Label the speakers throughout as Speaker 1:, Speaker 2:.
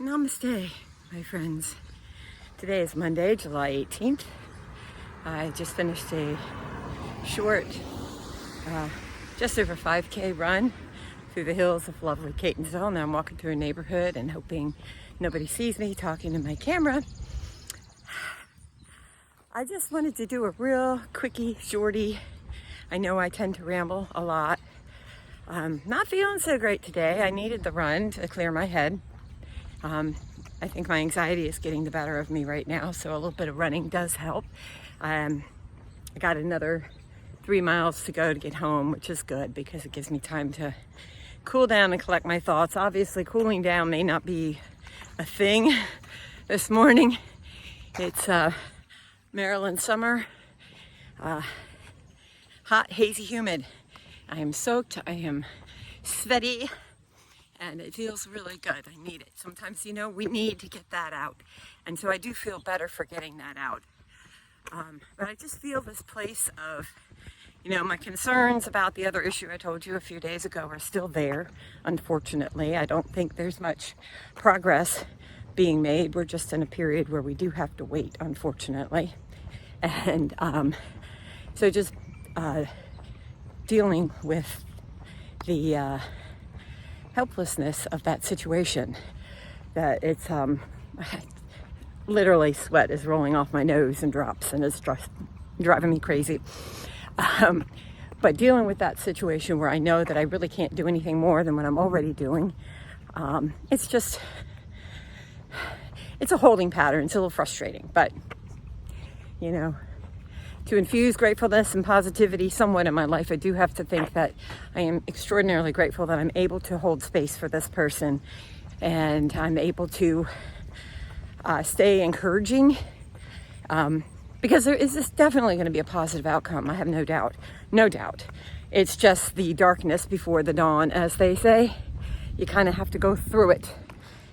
Speaker 1: Namaste, my friends. Today is Monday, July 18th. I just finished a short, just over 5K run through the hills of lovely Catonsville. Now I'm walking through a neighborhood and hoping nobody sees me talking to my camera. I just wanted to do a real quickie, shorty. I know I tend to ramble a lot. Not feeling so great today. I needed the run to clear my head. I think my anxiety is getting the better of me right now, so a little bit of running does help. I got another 3 miles to go to get home, which is good because it gives me time to cool down and collect my thoughts. Obviously, cooling down may not be a thing this morning. It's Maryland summer, hot, hazy, humid. I am soaked, I am sweaty, and it feels really good. I need it. Sometimes, we need to get that out. And so I do feel better for getting that out. But I just feel this place of, my concerns about the other issue I told you a few days ago are still there, unfortunately. I don't think there's much progress being made. We're just in a period where we do have to wait, unfortunately. And so just dealing with the helplessness of that situation, that it's literally sweat is rolling off my nose and drops, and it's driving me crazy. But dealing with that situation where I know that I really can't do anything more than what I'm already doing, it's a holding pattern. It's a little frustrating, but to infuse gratefulness and positivity somewhat in my life, I do have to think that I am extraordinarily grateful that I'm able to hold space for this person, and I'm able to stay encouraging, because there is definitely going to be a positive outcome. I have no doubt. It's just the darkness before the dawn, as they say. You kind of have to go through it.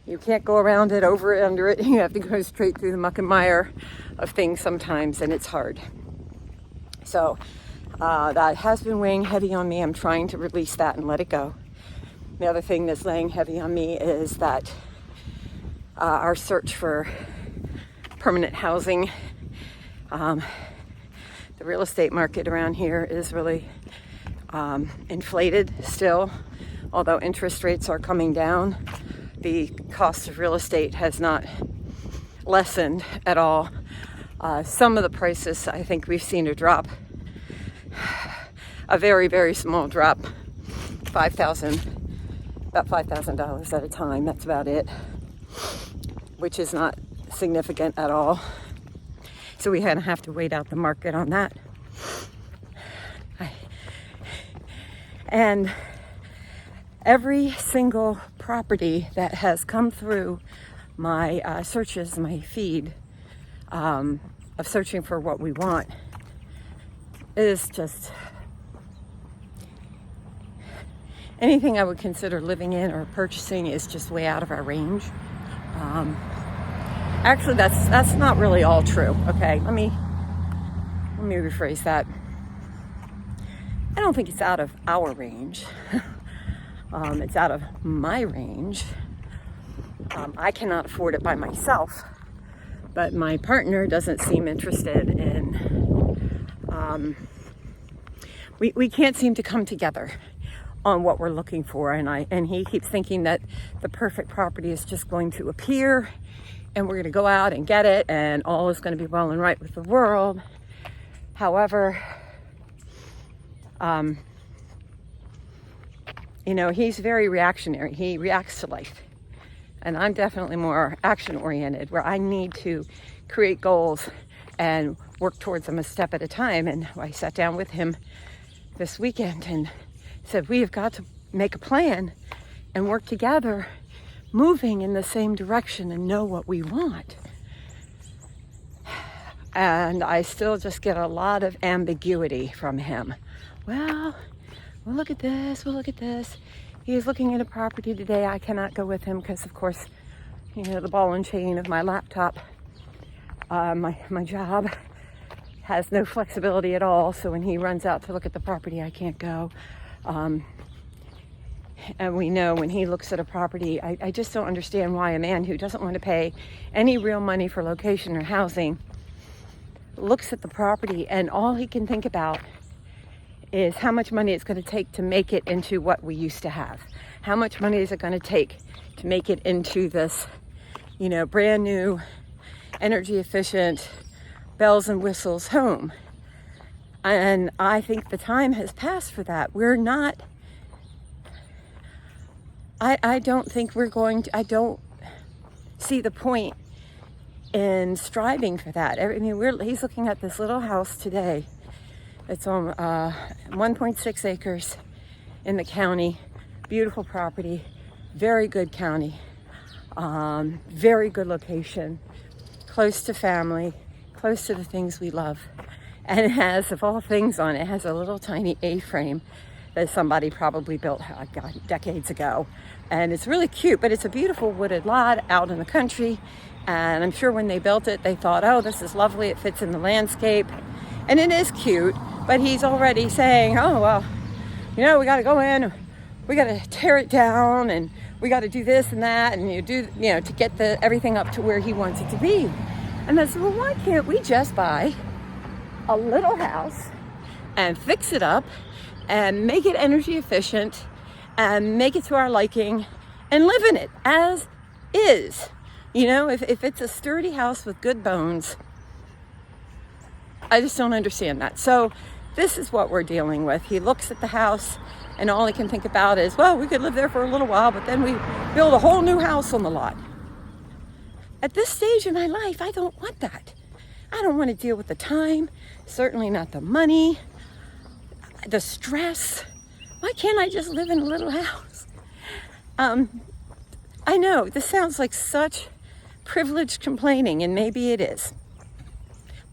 Speaker 1: You can't go around it, over it, under it. You have to go straight through the muck and mire of things sometimes, and it's hard. So that has been weighing heavy on me. I'm trying to release that and let it go. The other thing that's laying heavy on me is that our search for permanent housing, the real estate market around here is really inflated still. Although interest rates are coming down, the cost of real estate has not lessened at all. Some of the prices I think we've seen a drop, a very, very small drop, about $5,000 at a time. That's about it, which is not significant at all. So we have to wait out the market on that. And every single property that has come through my searches, my feed, of searching for what we want, is just anything I would consider living in or purchasing is just way out of our range. Actually, that's not really all true. Okay, let me rephrase that. I don't think it's out of our range. It's out of my range. I cannot afford it by myself, but my partner doesn't seem interested in. We can't seem to come together on what we're looking for, and he keeps thinking that the perfect property is just going to appear, and we're going to go out and get it, and all is going to be well and right with the world. However, he's very reactionary. He reacts to life. And I'm definitely more action-oriented, where I need to create goals and work towards them a step at a time. And I sat down with him this weekend and said, we have got to make a plan and work together, moving in the same direction, and know what we want. And I still just get a lot of ambiguity from him. Well, we'll look at this, He is looking at a property today. I cannot go with him because, of course, the ball and chain of my laptop, my job has no flexibility at all. So when he runs out to look at the property, I can't go. And we know when he looks at a property, I just don't understand why a man who doesn't want to pay any real money for location or housing looks at the property and all he can think about is how much money it's going to take to make it into what we used to have. How much money is it going to take to make it into this, brand new, energy efficient, bells and whistles home. And I think the time has passed for that. We're not, I don't think we're going to, I don't see the point in striving for that. I mean, he's looking at this little house today. It's on 1.6 acres in the county. Beautiful property, very good county, very good location, close to family, close to the things we love. And it has, of all things on it, has a little tiny A-frame that somebody probably built, decades ago. And it's really cute, but it's a beautiful wooded lot out in the country. And I'm sure when they built it, they thought, oh, this is lovely, it fits in the landscape. And it is cute, but he's already saying, oh, well, we got to go in, we got to tear it down, and we got to do this and that, and to get everything up to where he wants it to be. And I said, well, why can't we just buy a little house and fix it up and make it energy efficient and make it to our liking and live in it as is? If it's a sturdy house with good bones, I just don't understand that. So this is what we're dealing with. He looks at the house and all he can think about is, well, we could live there for a little while, but then we build a whole new house on the lot. At this stage in my life, I don't want that. I don't want to deal with the time, certainly not the money, the stress. Why can't I just live in a little house? I know this sounds like such privileged complaining, and maybe it is.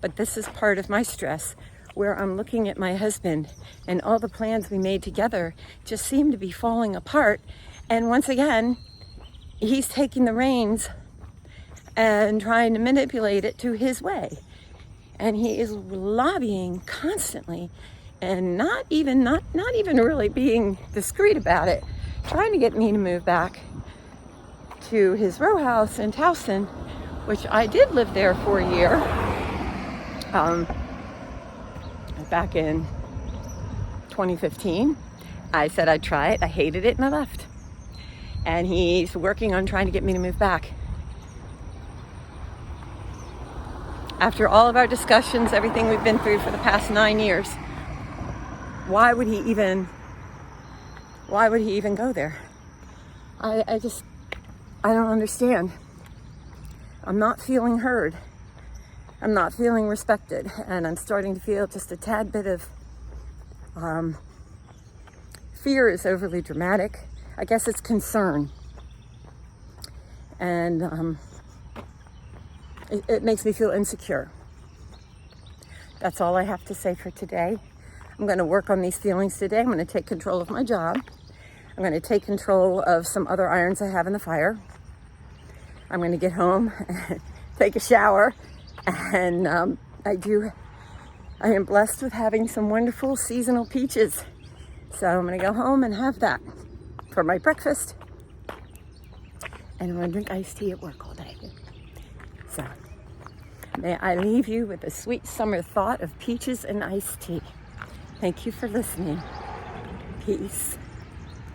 Speaker 1: But this is part of my stress, where I'm looking at my husband and all the plans we made together just seem to be falling apart. And once again, he's taking the reins and trying to manipulate it to his way. And he is lobbying constantly and not even really being discreet about it, trying to get me to move back to his row house in Towson, which I did live there for a year. Back in 2015, I said I'd try it. I hated it and I left. And he's working on trying to get me to move back. After all of our discussions, everything we've been through for the past 9 years, why would he even go there? I don't understand. I'm not feeling heard. I'm not feeling respected, and I'm starting to feel just a tad bit of fear is overly dramatic. I guess it's concern. And it makes me feel insecure. That's all I have to say for today. I'm going to work on these feelings today. I'm going to take control of my job. I'm going to take control of some other irons I have in the fire. I'm going to get home, take a shower, and I am blessed with having some wonderful seasonal peaches. So I'm going to go home and have that for my breakfast. And I'm going to drink iced tea at work all day. So may I leave you with a sweet summer thought of peaches and iced tea. Thank you for listening. Peace.